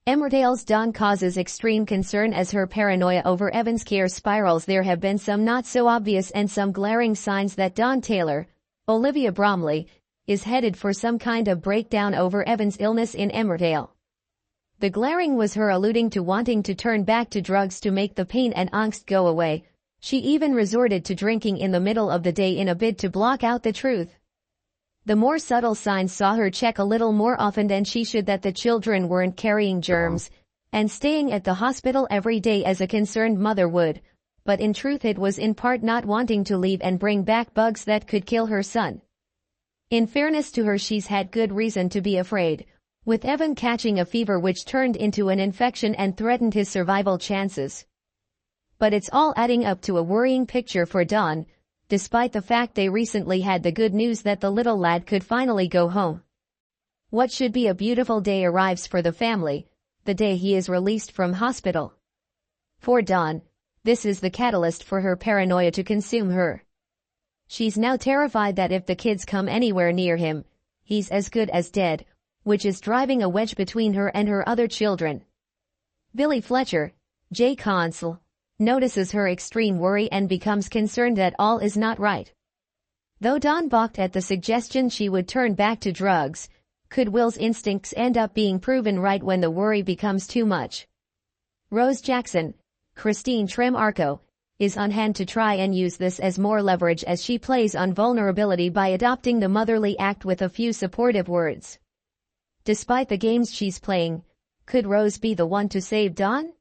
Emmerdale's Dawn causes extreme concern as her paranoia over Evan's care spirals. There have been some not so obvious and some glaring signs that Dawn Taylor, Olivia Bromley, is headed for some kind of breakdown over Evan's illness in Emmerdale. The glaring was her alluding to wanting to turn back to drugs to make the pain and angst go away. She even resorted to drinking in the middle of the day in a bid to block out the truth. The more subtle signs saw her check a little more often than she should that the children weren't carrying germs, and staying at the hospital every day as a concerned mother would, but in truth it was in part not wanting to leave and bring back bugs that could kill her son. In fairness to her, she's had good reason to be afraid, with Evan catching a fever which turned into an infection and threatened his survival chances. But it's all adding up to a worrying picture for Dawn, despite the fact they recently had the good news that the little lad could finally go home. What should be a beautiful day arrives for the family, the day he is released from hospital. For Dawn, this is the catalyst for her paranoia to consume her. She's now terrified that if the kids come anywhere near him, he's as good as dead, which is driving a wedge between her and her other children. Billy Fletcher, Jay Consul, notices her extreme worry and becomes concerned that all is not right. Though Dawn balked at the suggestion she would turn back to drugs, could Will's instincts end up being proven right when the worry becomes too much? Rose Jackson, Christine Tremarco, is on hand to try and use this as more leverage as she plays on vulnerability by adopting the motherly act with a few supportive words. Despite the games she's playing, could Rose be the one to save Dawn?